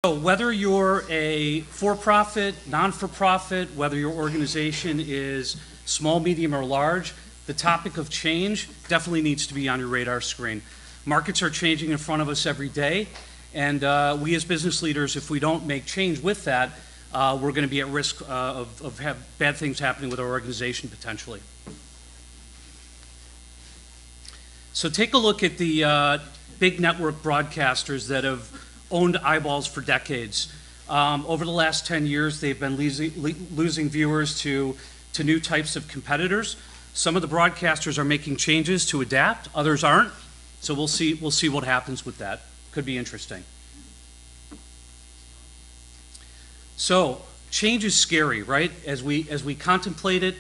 So whether you're a for-profit, non-for-profit, whether your organization is small, medium, or large, the topic of change definitely needs to be on your radar screen. Markets are changing in front of us every day, and we as business leaders, if we don't make change with that, we're going to be at risk of have bad things happening with our organization potentially. So take a look at the big network broadcasters that have owned eyeballs for decades. Over the last 10 years, they've been losing viewers to new types of competitors. Some of the broadcasters are making changes to adapt, others aren't. So we'll see what happens with that. Could be interesting. So change is scary, right? As we contemplate it,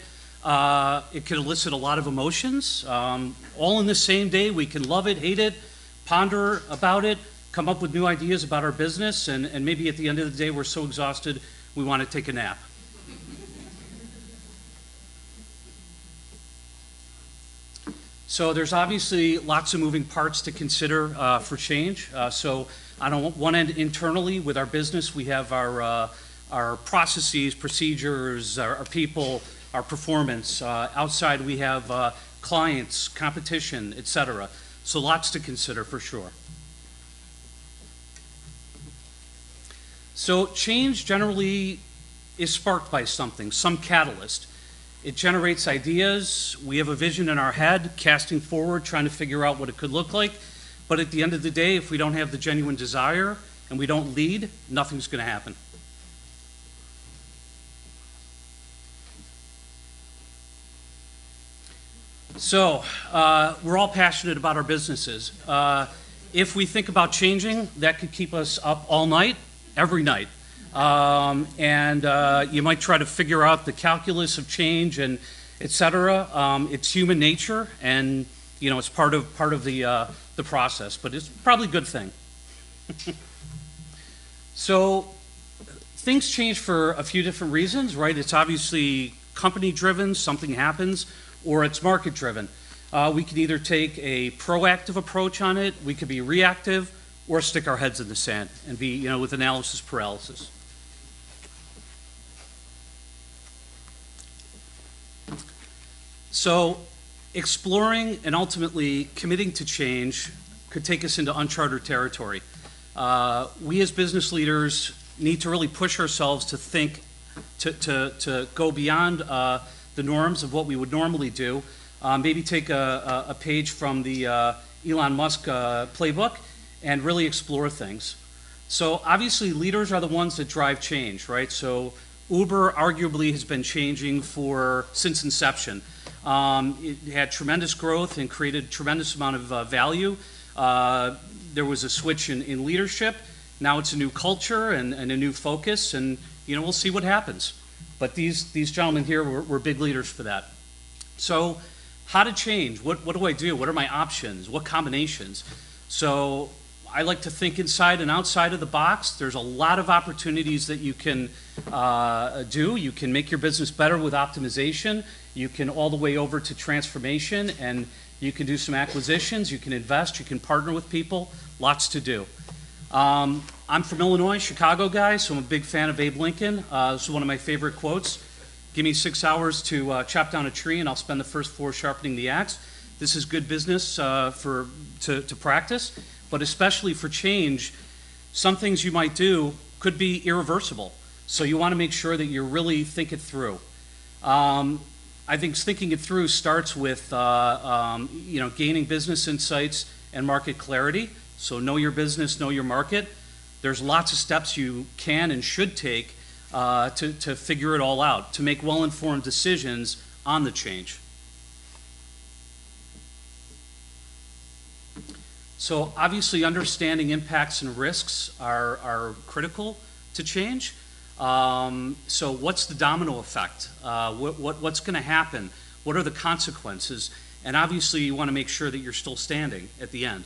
it can elicit a lot of emotions. All in the same day, we can love it, hate it, ponder about it, come up with new ideas about our business, and maybe at the end of the day, we're so exhausted, we want to take a nap. So there's obviously lots of moving parts to consider for change. So on one end, internally with our business, we have our processes, procedures, our people, our performance. Outside, we have clients, competition, et cetera. So lots to consider for sure. So change generally is sparked by something, some catalyst. It generates ideas. We have a vision in our head, casting forward, trying to figure out what it could look like. But at the end of the day, if we don't have the genuine desire and we don't lead, nothing's going to happen. So we're all passionate about our businesses. If we think about changing, that could keep us up all night, every night. You might try to figure out the calculus of change and et cetera. It's human nature, and it's part of the process, but it's probably a good thing. So things change for a few different reasons, right? It's obviously company driven, something happens, or it's market driven. We can either take a proactive approach on it, we could be reactive, or stick our heads in the sand and be, with analysis paralysis. So exploring and ultimately committing to change could take us into uncharted territory. We as business leaders need to really push ourselves to think, to go beyond the norms of what we would normally do. Maybe take a page from the Elon Musk playbook and really explore things. So obviously leaders are the ones that drive change, right? So Uber arguably has been changing since inception. It had tremendous growth and created tremendous amount of value. There was a switch in leadership. Now it's a new culture and a new focus, and we'll see what happens. But these gentlemen here were big leaders for that. So how to change? What do I do? What are my options? What combinations? So I like to think inside and outside of the box. There's a lot of opportunities that you can do. You can make your business better with optimization. You can all the way over to transformation, and you can do some acquisitions. You can invest. You can partner with people. Lots to do. I'm from Illinois, Chicago guy, so I'm a big fan of Abe Lincoln. This is one of my favorite quotes. Give me 6 hours to chop down a tree, and I'll spend the first 4 sharpening the axe. This is good business to practice. But especially for change, some things you might do could be irreversible. So you want to make sure that you really think it through. I think thinking it through starts with gaining business insights and market clarity. So know your business, know your market. There's lots of steps you can and should take to figure it all out, to make well-informed decisions on the change. So obviously understanding impacts and risks are critical to change. So what's the domino effect? What's going to happen? What are the consequences? And obviously you want to make sure that you're still standing at the end.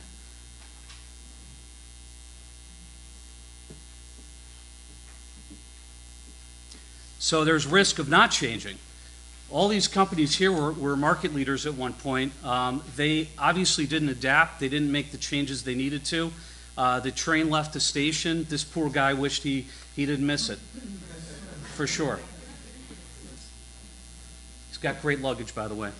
So there's risk of not changing. All these companies here were market leaders at one point. They obviously didn't adapt. They didn't make the changes they needed to. The train left the station. This poor guy wished he didn't miss it, for sure. He's got great luggage, by the way.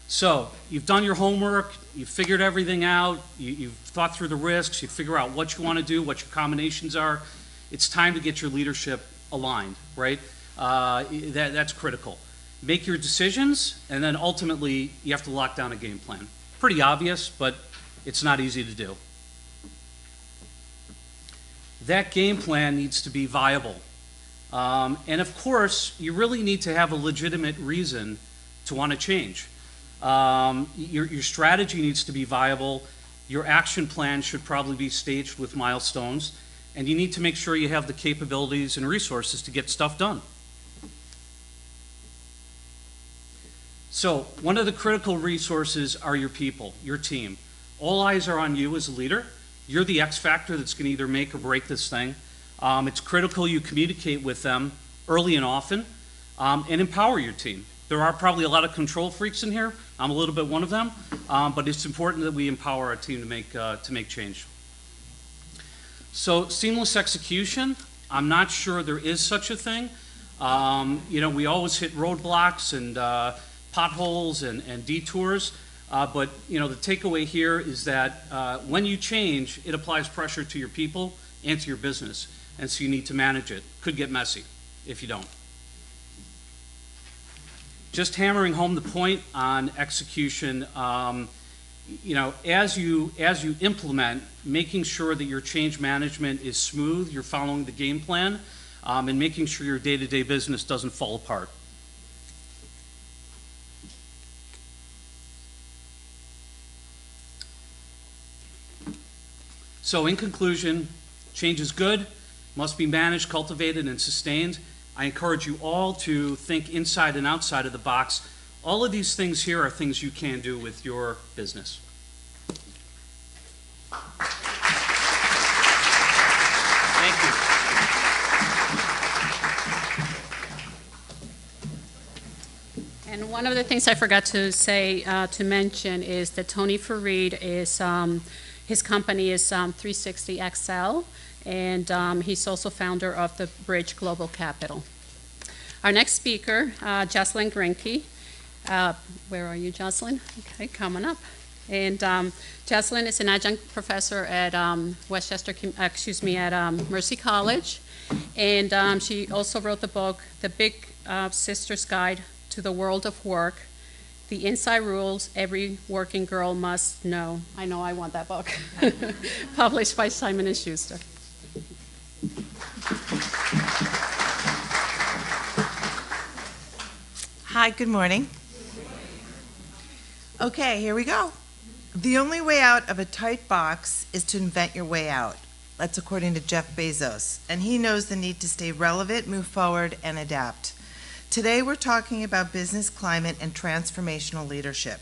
So, you've done your homework, you've figured everything out, you've thought through the risks, you figure out what you want to do, what your combinations are. It's time to get your leadership aligned, right? That's critical. Make your decisions, and then ultimately you have to lock down a game plan. Pretty obvious, but it's not easy to do. That game plan needs to be viable. And of course, you really need to have a legitimate reason to want to change. Your strategy needs to be viable. Your action plan should probably be staged with milestones. And you need to make sure you have the capabilities and resources to get stuff done. So, one of the critical resources are your people, your team. All eyes are on you as a leader. You're the X factor that's going to either make or break this thing. It's critical you communicate with them early and often, and empower your team. There are probably a lot of control freaks in here. I'm a little bit one of them, but it's important that we empower our team to make change. So seamless execution, I'm not sure there is such a thing. We always hit roadblocks and potholes and detours, but the takeaway here is that when you change, it applies pressure to your people and to your business, and so you need to manage it. Could get messy if you don't. Just hammering home the point on execution, as you implement, making sure that your change management is smooth, you're following the game plan, and making sure your day-to-day business doesn't fall apart. So in conclusion, change is good, must be managed, cultivated, and sustained. I encourage you all to think inside and outside of the box. All of these things here are things you can do with your business. Thank you. And one of the things I forgot to say, to mention, is that Tony Farid is, his company is 360XL. And he's also founder of the Bridge Global Capital. Our next speaker, Jocelyn Greenky. Where are you, Jocelyn? Okay, coming up. And Jocelyn is an adjunct professor at Westchester, at Mercy College. And she also wrote the book, The Big Sister's Guide to the World of Work, The Inside Rules Every Working Girl Must Know. I know I want that book. Published by Simon & Schuster. Hi, good morning. Okay, here we go. The only way out of a tight box is to invent your way out. That's according to Jeff Bezos. And he knows the need to stay relevant, move forward, and adapt. Today we're talking about business climate and transformational leadership.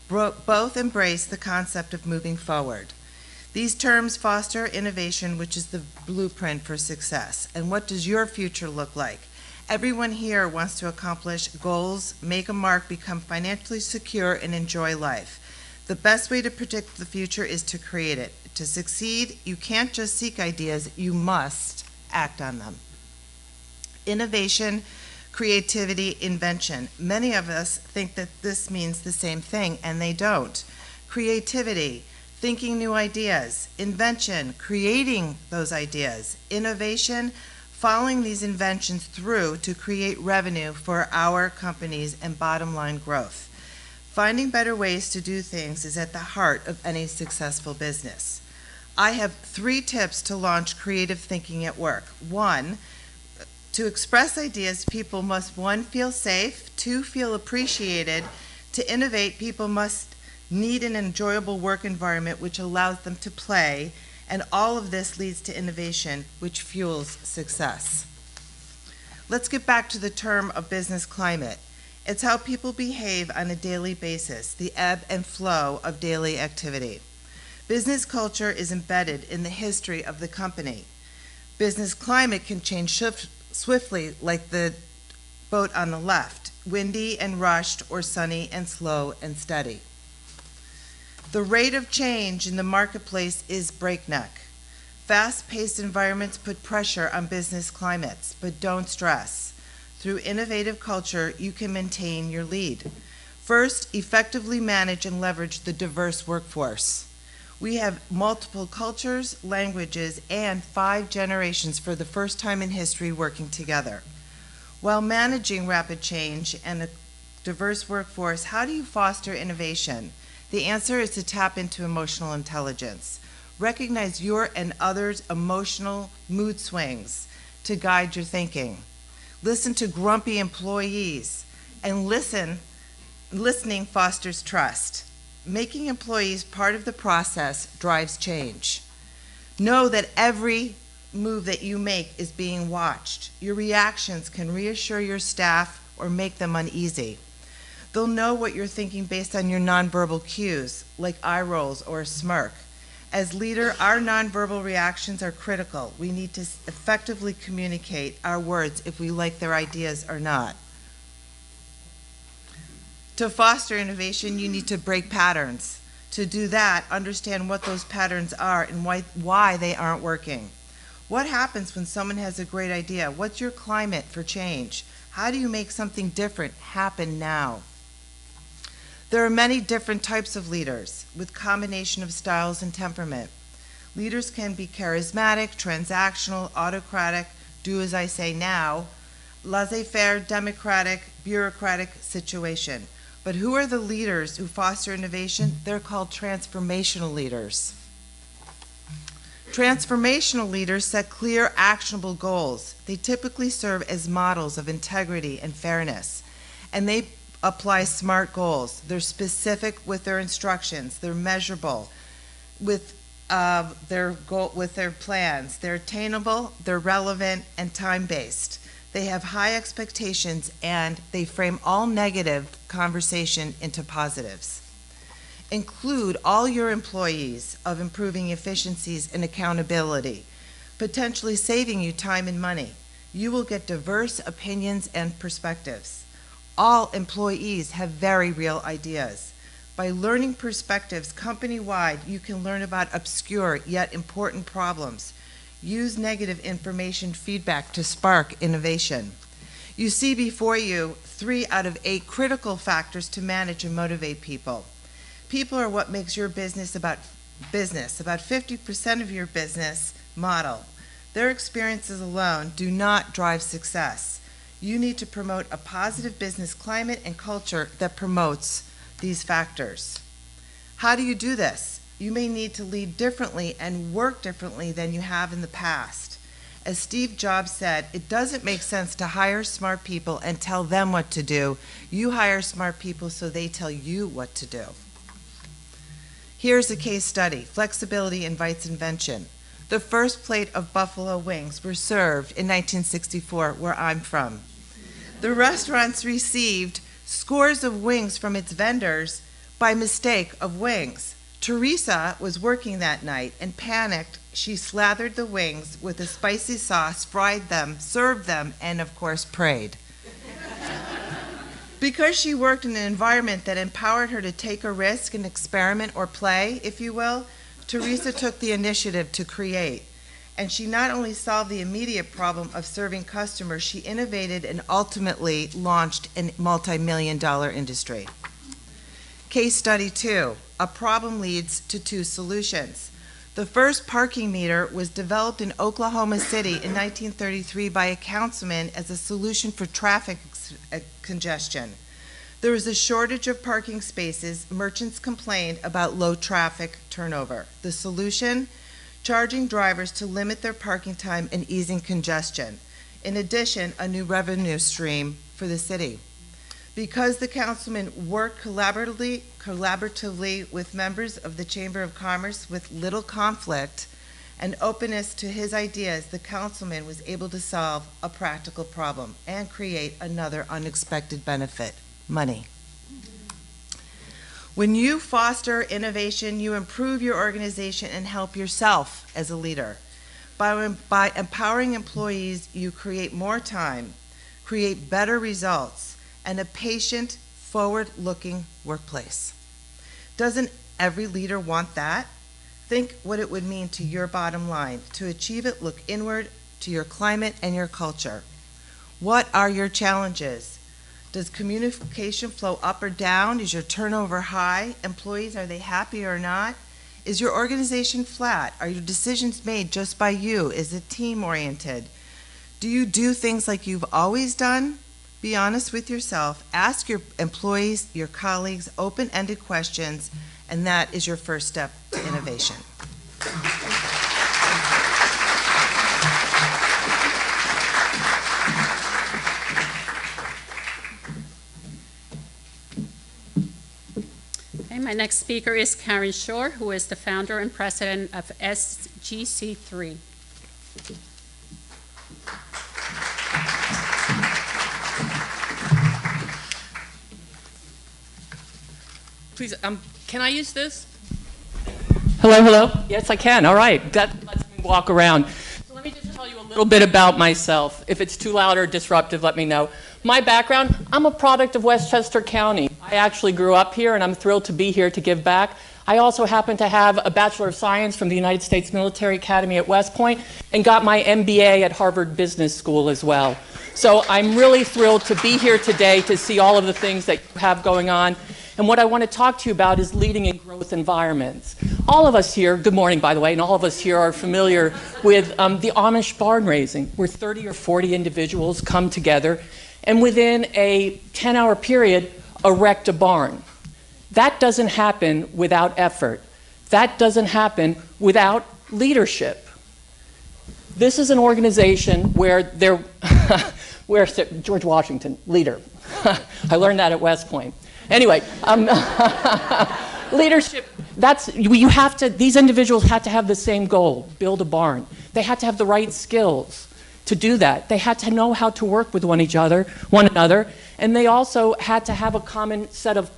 Both embrace the concept of moving forward. These terms foster innovation, which is the blueprint for success. And what does your future look like? Everyone here wants to accomplish goals, make a mark, become financially secure, and enjoy life. The best way to predict the future is to create it. To succeed, you can't just seek ideas, you must act on them. Innovation, creativity, invention. Many of us think that this means the same thing, and they don't. Creativity, thinking new ideas. Invention, creating those ideas. Innovation, following these inventions through to create revenue for our companies and bottom line growth. Finding better ways to do things is at the heart of any successful business. I have 3 tips to launch creative thinking at work. 1, to express ideas, people must 1, feel safe, 2, feel appreciated. To innovate, people must need an enjoyable work environment which allows them to play, and all of this leads to innovation, which fuels success. Let's get back to the term of business climate. It's how people behave on a daily basis, the ebb and flow of daily activity. Business culture is embedded in the history of the company. Business climate can change swiftly, like the boat on the left, windy and rushed, or sunny and slow and steady. The rate of change in the marketplace is breakneck. Fast-paced environments put pressure on business climates, but don't stress. Through innovative culture, you can maintain your lead. First, effectively manage and leverage the diverse workforce. We have multiple cultures, languages, and 5 generations for the first time in history working together. While managing rapid change and a diverse workforce, how do you foster innovation? The answer is to tap into emotional intelligence. Recognize your and others' emotional mood swings to guide your thinking. Listen to grumpy employees, and listening fosters trust. Making employees part of the process drives change. Know that every move that you make is being watched. Your reactions can reassure your staff or make them uneasy. They'll know what you're thinking based on your nonverbal cues, like eye rolls or a smirk. As leader, our nonverbal reactions are critical. We need to effectively communicate our words if we like their ideas or not. To foster innovation, you need to break patterns. To do that, understand what those patterns are and why they aren't working. What happens when someone has a great idea? What's your climate for change? How do you make something different happen now? There are many different types of leaders with combination of styles and temperament. Leaders can be charismatic, transactional, autocratic, do as I say now, laissez-faire, democratic, bureaucratic situation. But who are the leaders who foster innovation? They're called transformational leaders. Transformational leaders set clear, actionable goals. They typically serve as models of integrity and fairness, and they apply SMART goals. They're specific with their instructions. They're measurable with their plans. They're attainable, they're relevant, and time-based. They have high expectations, and they frame all negative conversation into positives. Include all your employees of improving efficiencies and accountability, potentially saving you time and money. You will get diverse opinions and perspectives. All employees have very real ideas. By learning perspectives company-wide, you can learn about obscure yet important problems. Use negative information feedback to spark innovation. You see before you 3 out of 8 critical factors to manage and motivate people. People are what makes your business about 50% of your business model. Their experiences alone do not drive success. You need to promote a positive business climate and culture that promotes these factors. How do you do this? You may need to lead differently and work differently than you have in the past. As Steve Jobs said, it doesn't make sense to hire smart people and tell them what to do. You hire smart people so they tell you what to do. Here's a case study. Flexibility invites invention. The first plate of buffalo wings were served in 1964 where I'm from. The restaurants received scores of wings from its vendors by mistake of wings. Teresa was working that night and panicked. She slathered the wings with a spicy sauce, fried them, served them, and of course prayed. Because she worked in an environment that empowered her to take a risk and experiment or play, if you will, Teresa took the initiative to create. And she not only solved the immediate problem of serving customers, she innovated and ultimately launched a multi-million-dollar industry. Case study 2, a problem leads to 2 solutions. The first parking meter was developed in Oklahoma City in 1933 by a councilman as a solution for traffic congestion. There was a shortage of parking spaces. Merchants complained about low traffic turnover. The solution? Charging drivers to limit their parking time and easing congestion. In addition, a new revenue stream for the city. Because the councilman worked collaboratively with members of the Chamber of Commerce with little conflict and openness to his ideas, the councilman was able to solve a practical problem and create another unexpected benefit: money. When you foster innovation, you improve your organization and help yourself as a leader. By empowering employees, you create more time, create better results, and a patient, forward-looking workplace. Doesn't every leader want that? Think what it would mean to your bottom line. To achieve it, look inward to your climate and your culture. What are your challenges? Does communication flow up or down? Is your turnover high? Employees, are they happy or not? Is your organization flat? Are your decisions made just by you? Is it team-oriented? Do you do things like you've always done? Be honest with yourself. Ask your employees, your colleagues, open-ended questions, and that is your first step to innovation. Okay, my next speaker is Karen Shore, who is the founder and president of SGC3. Please, can I use this? Hello, hello? Yes, I can. All right. That lets me walk around. So let me just tell you a little bit about myself. If it's too loud or disruptive, let me know. My background, I'm a product of Westchester County. I actually grew up here, and I'm thrilled to be here to give back. I also happen to have a Bachelor of Science from the United States Military Academy at West Point and got my MBA at Harvard Business School as well. So I'm really thrilled to be here today to see all of the things that you have going on. And what I want to talk to you about is leading in growth environments. All of us here, good morning by the way, and all of us here are familiar with the Amish barn raising, where 30 or 40 individuals come together and within a 10-hour period erect a barn. That doesn't happen without effort. That doesn't happen without leadership. This is an organization where where George Washington, leader. I learned that at West Point. Anyway, leadership, these individuals had to have the same goal, build a barn. They had to have the right skills to do that. They had to know how to work with one another, and they also had to have a common set of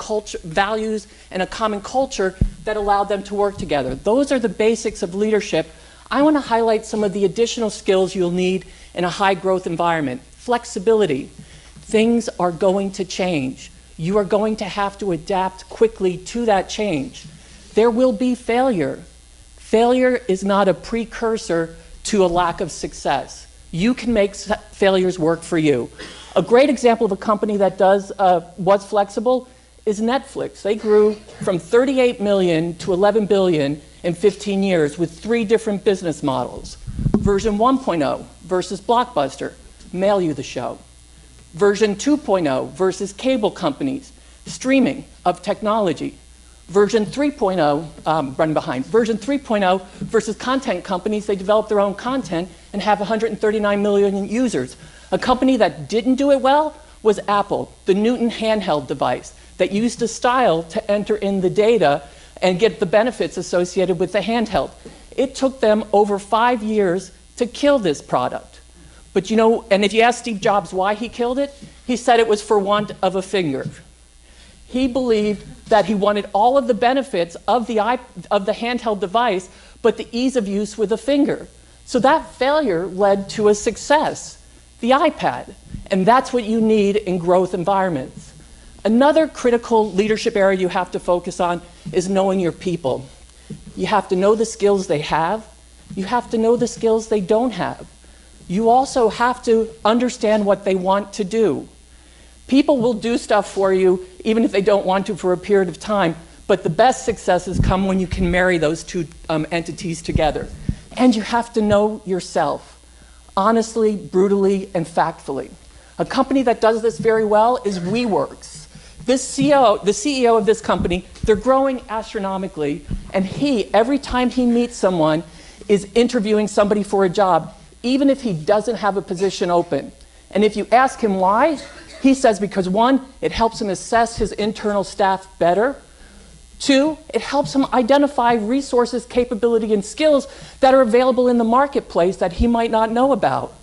values and a common culture that allowed them to work together. Those are the basics of leadership. I want to highlight some of the additional skills you'll need in a high growth environment. Flexibility. Things are going to change. You are going to have to adapt quickly to that change. There will be failure. Failure is not a precursor to a lack of success. You can make failures work for you. A great example of a company that was flexible is Netflix. They grew from 38 million to 11 billion in 15 years with 3 different business models. Version 1.0 versus Blockbuster, mail you the show. Version 2.0 versus cable companies, streaming of technology. Version 3.0, running behind. Version 3.0 versus content companies, they develop their own content and have 139 million users. A company that didn't do it well was Apple, the Newton handheld device that used a style to enter in the data and get the benefits associated with the handheld. It took them over 5 years to kill this product. But you know, and if you ask Steve Jobs why he killed it, he said it was for want of a finger. He believed that he wanted all of the benefits of the handheld device, but the ease of use with a finger. So that failure led to a success, the iPad. And that's what you need in growth environments. Another critical leadership area you have to focus on is knowing your people. You have to know the skills they have. You have to know the skills they don't have. You also have to understand what they want to do. People will do stuff for you even if they don't want to for a period of time, but the best successes come when you can marry those two entities together. And you have to know yourself, honestly, brutally, and factfully. A company that does this very well is WeWorks. The CEO of this company, they're growing astronomically, and every time he meets someone, is interviewing somebody for a job, even if he doesn't have a position open. And if you ask him why, he says because 1, it helps him assess his internal staff better. 2, it helps him identify resources, capability, and skills that are available in the marketplace that he might not know about.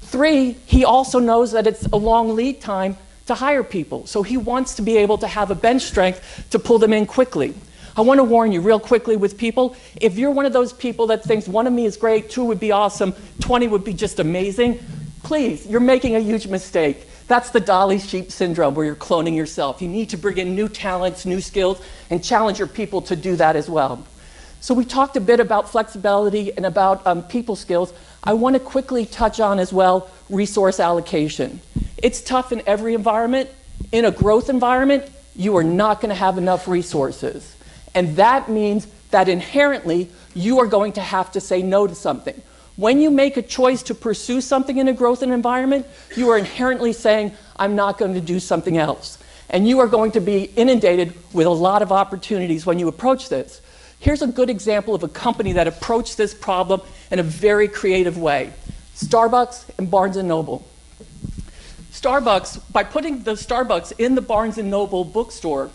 3, he also knows that it's a long lead time to hire people, so he wants to be able to have a bench strength to pull them in quickly. I want to warn you real quickly with people, if you're one of those people that thinks 1 of me is great, 2 would be awesome, 20 would be just amazing, please, you're making a huge mistake. That's the dolly sheep syndrome where you're cloning yourself. You need to bring in new talents, new skills, and challenge your people to do that as well. So we talked a bit about flexibility and about people skills. I want to quickly touch on as well resource allocation. It's tough in every environment. In a growth environment, you are not going to have enough resources. And that means that inherently, you are going to have to say no to something. When you make a choice to pursue something in a growth environment, you are inherently saying, I'm not going to do something else. And you are going to be inundated with a lot of opportunities when you approach this. Here's a good example of a company that approached this problem in a very creative way. Starbucks and Barnes & Noble. Starbucks, by putting the Starbucks in the Barnes & Noble bookstore,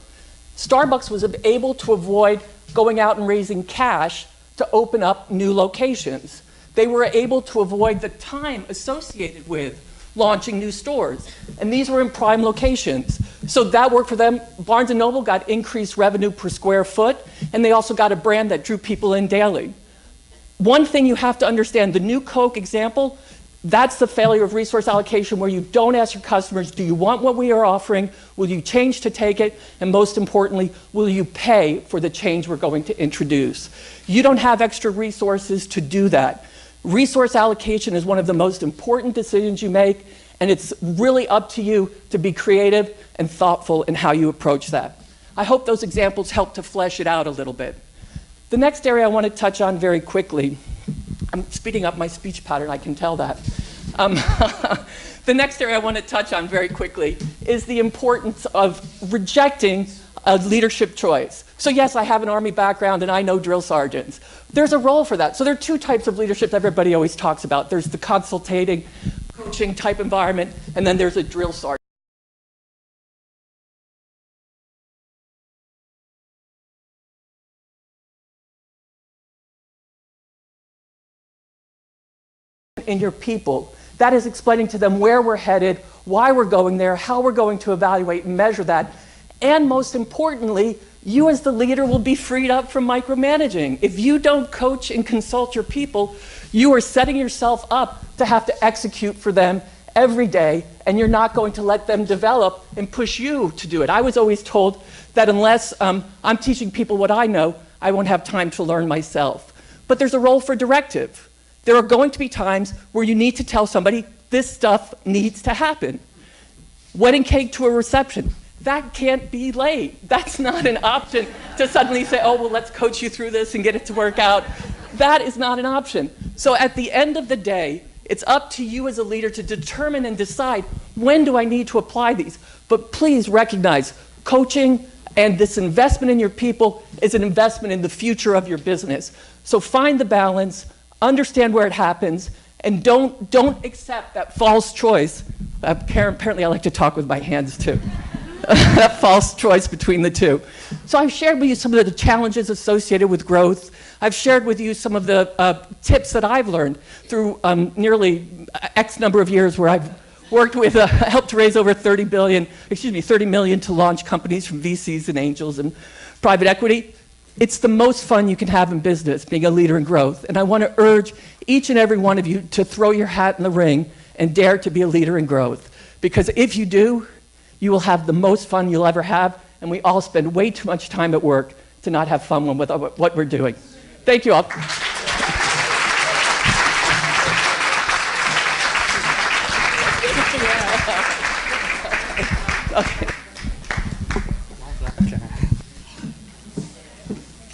Starbucks was able to avoid going out and raising cash to open up new locations. They were able to avoid the time associated with launching new stores. And these were in prime locations. So that worked for them. Barnes & Noble got increased revenue per square foot, and they also got a brand that drew people in daily. One thing you have to understand, the new Coke example, that's the failure of resource allocation where you don't ask your customers, do you want what we are offering? Will you change to take it? And most importantly, will you pay for the change we're going to introduce? You don't have extra resources to do that. Resource allocation is one of the most important decisions you make, and it's really up to you to be creative and thoughtful in how you approach that. I hope those examples help to flesh it out a little bit. The next area I want to touch on very quickly, I'm speeding up my speech pattern, I can tell that. The next area I want to touch on very quickly is the importance of rejecting a leadership choice. So yes, I have an Army background and I know drill sergeants. There's a role for that. So there are two types of leadership that everybody always talks about. There's the consultating, coaching type environment, and then there's a drill sergeant. In your people. That is explaining to them where we're headed, why we're going there, how we're going to evaluate and measure that. And most importantly, you as the leader will be freed up from micromanaging. If you don't coach and consult your people, you are setting yourself up to have to execute for them every day, and you're not going to let them develop and push you to do it. I was always told that unless I'm teaching people what I know, I won't have time to learn myself. But there's a role for directive. There are going to be times where you need to tell somebody, this stuff needs to happen. Wedding cake to a reception. That can't be late. That's not an option to suddenly say, oh, well, let's coach you through this and get it to work out. That is not an option. So at the end of the day, it's up to you as a leader to determine and decide, when do I need to apply these? But please recognize, coaching and this investment in your people is an investment in the future of your business. So find the balance, understand where it happens, and don't accept that false choice. Apparently I like to talk with my hands too. That false choice between the two. So I've shared with you some of the challenges associated with growth. I've shared with you some of the tips that I've learned through nearly X number of years where I've worked with, helped to raise over 30 million to launch companies from VCs and angels and private equity. It's the most fun you can have in business, being a leader in growth. And I want to urge each and every one of you to throw your hat in the ring and dare to be a leader in growth. Because if you do, you will have the most fun you'll ever have, and we all spend way too much time at work to not have fun with what we're doing. Thank you all.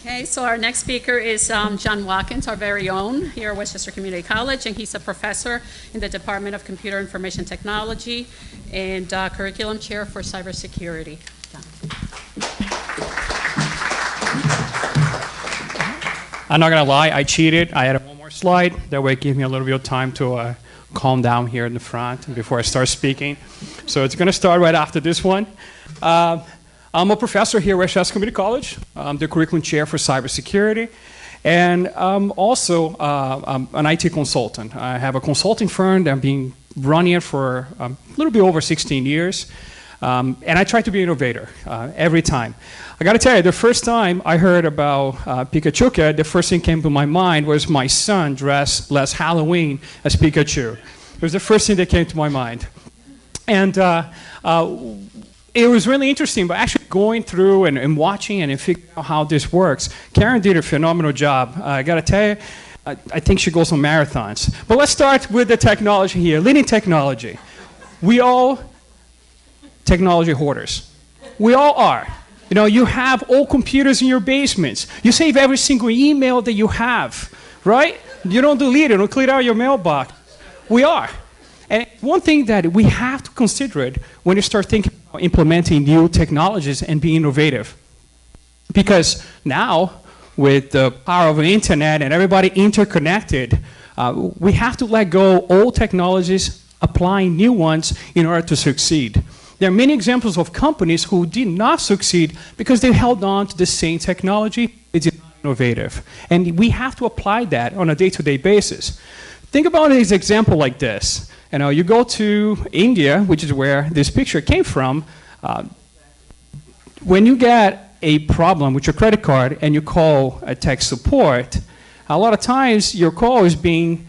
Okay, so our next speaker is John Watkins, our very own here at Westchester Community College, and he's a professor in the Department of Computer Information Technology and curriculum chair for cybersecurity. John. I'm not going to lie, I cheated. I added one more slide. That way it gave me a little bit of time to calm down here in the front before I start speaking. So it's going to start right after this one. I'm a professor here at Westchester Community College. I'm the curriculum chair for cybersecurity. And I'm also an IT consultant. I have a consulting firm that I've been running it for a little bit over 16 years. And I try to be an innovator every time. I got to tell you, the first time I heard about PechaKucha, the first thing that came to my mind was my son dressed last Halloween as Pikachu. It was the first thing that came to my mind. And it was really interesting, but actually going through and watching and figuring out how this works. Karen did a phenomenal job. I got to tell you, I think she goes on marathons. But let's start with the technology here, leading technology. We all technology hoarders. We all are. You know, you have old computers in your basements. You save every single email that you have, right? You don't delete it, don't clear out your mailbox. We are. And one thing that we have to consider it when you start thinking about implementing new technologies and being innovative. Because now, with the power of the internet and everybody interconnected, we have to let go old technologies, applying new ones in order to succeed. There are many examples of companies who did not succeed because they held on to the same technology. It's not innovative. And we have to apply that on a day-to-day basis. Think about an example like this. You know, you go to India, which is where this picture came from. When you get a problem with your credit card and you call a tech support, a lot of times your call is being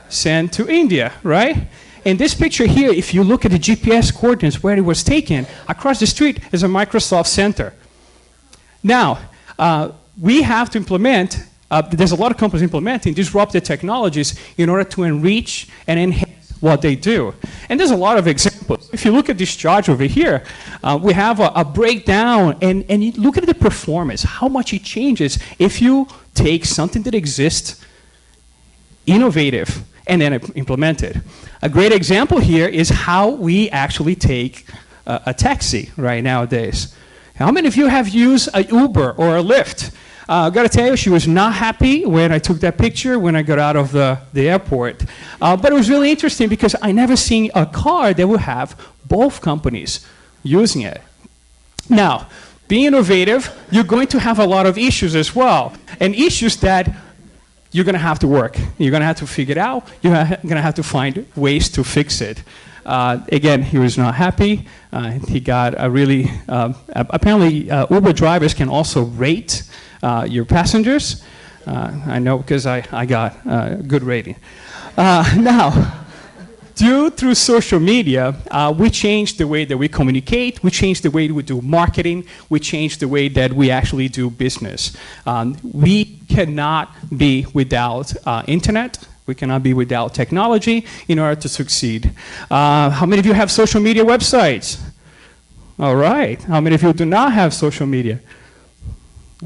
sent to India, right? In this picture here, if you look at the GPS coordinates where it was taken, across the street is a Microsoft Center. Now, we have to implement, there's a lot of companies implementing disruptive technologies in order to enrich and enhance what they do. And there's a lot of examples. If you look at this chart over here, we have a breakdown, and you look at the performance, how much it changes if you take something that exists, innovative, and then implement it. A great example here is how we actually take a taxi right nowadays. How many of you have used a Uber or a Lyft? I've got to tell you, she was not happy when I took that picture when I got out of the airport. But it was really interesting because I never seen a car that would have both companies using it. Now, being innovative, you're going to have a lot of issues as well, and issues that you're going to have to work. You're going to have to figure it out. You're going to have to find ways to fix it. Again, he was not happy. He got a really, apparently Uber drivers can also rate your passengers. I know because I got a good rating. Now, through social media, we changed the way that we communicate, we changed the way we do marketing, we changed the way that we actually do business. We cannot be without internet, we cannot be without technology in order to succeed. How many of you have social media websites? All right. How many of you do not have social media?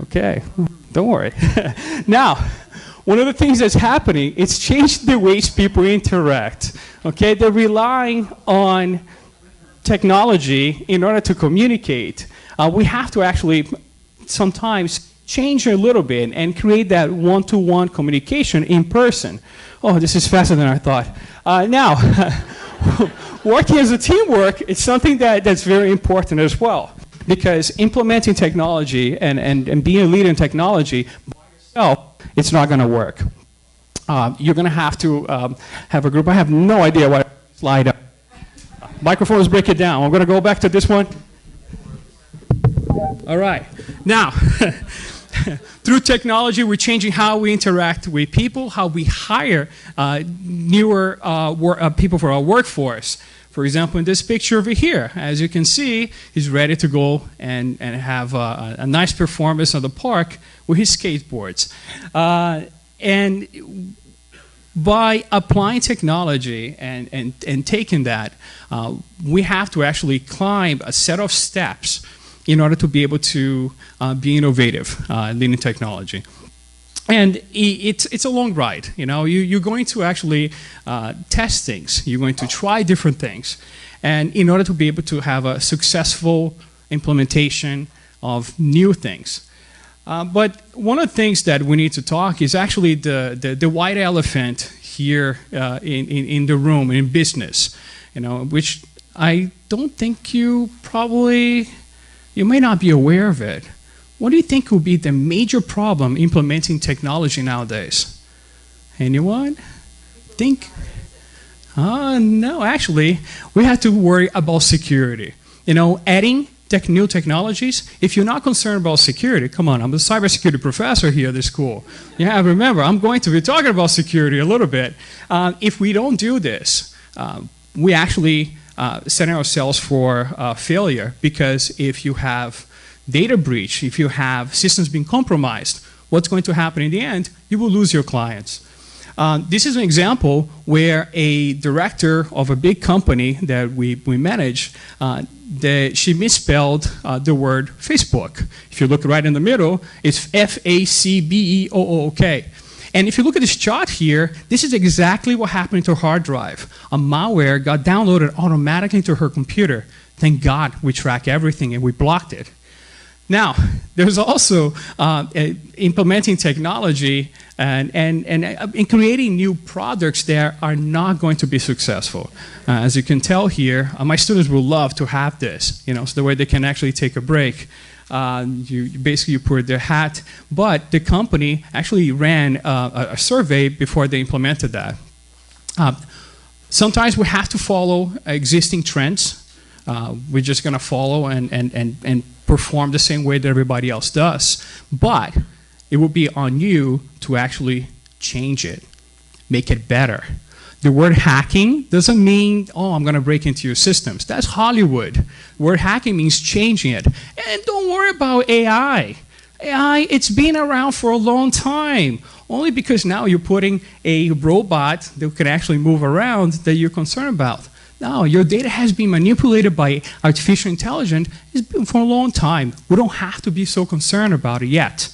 Okay, don't worry. Now, one of the things that's happening, it's changed the ways people interact. Okay, they're relying on technology in order to communicate. We have to actually sometimes change a little bit and create that one-to-one communication in person. Oh, this is faster than I thought. Now, working as a teamwork is something that's very important as well, because implementing technology and being a leader in technology by yourself, it's not going to work. You're going to have to have a group. I have no idea what slide up. Microphones break it down. I'm going to go back to this one. All right. Now, through technology, we're changing how we interact with people, how we hire newer people for our workforce. For example, in this picture over here, as you can see, he's ready to go and have a nice performance on the park with his skateboards. And by applying technology and taking that, we have to actually climb a set of steps in order to be able to be innovative, leading technology. And it's a long ride, you know. You're going to actually test things. You're going to try different things. And in order to be able to have a successful implementation of new things. But one of the things that we need to talk is actually the white elephant here in the room, in business, you know, which I don't think you may not be aware of it. What do you think will be the major problem implementing technology nowadays? Anyone? Think? No, actually, we have to worry about security. You know, adding new technologies, if you're not concerned about security, come on, I'm a cybersecurity professor here at this school. Yeah, remember, I'm going to be talking about security a little bit. If we don't do this, we actually setting ourselves for failure, because if you have data breach, if you have systems being compromised, what's going to happen in the end? You will lose your clients. This is an example where a director of a big company that we manage, she misspelled the word Facebook. If you look right in the middle, it's F-A-C-B-E-O-O-K. And if you look at this chart here, this is exactly what happened to her hard drive. A malware got downloaded automatically to her computer. Thank God we track everything and we blocked it. Now, there's also implementing technology and in creating new products that are not going to be successful. As you can tell here, my students will love to have this, so the way they can actually take a break. You put their hat, but the company actually ran a survey before they implemented that. Sometimes we have to follow existing trends. We're just going to follow and perform the same way that everybody else does. But it will be on you to actually change it, make it better. The word hacking doesn't mean, oh, I'm going to break into your systems. That's Hollywood. The word hacking means changing it. And don't worry about AI. AI, it's been around for a long time. Only because now you're putting a robot that can actually move around that you're concerned about. No, your data has been manipulated by artificial intelligence for a long time. We don't have to be so concerned about it yet.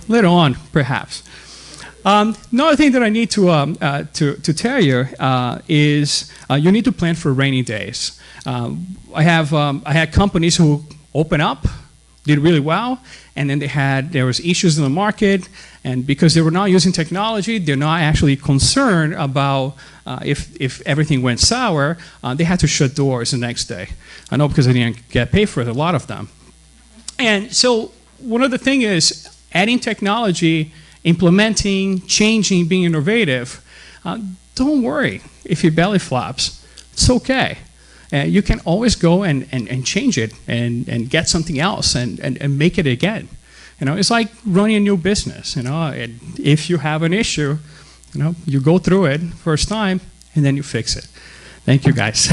Later on, perhaps. Another thing that I need to tell you is you need to plan for rainy days. I had companies who opened up, did really well, and then there was issues in the market, and because they were not using technology, they're not actually concerned about if everything went sour, they had to shut doors the next day. I know because they didn't get paid for it, a lot of them. And so one of the things is adding technology, implementing, changing, being innovative. Don't worry if your belly flops. It's okay. You can always go and change it and get something else and make it again. It's like running a new business. And if you have an issue, you go through it first time and then you fix it. Thank you, guys.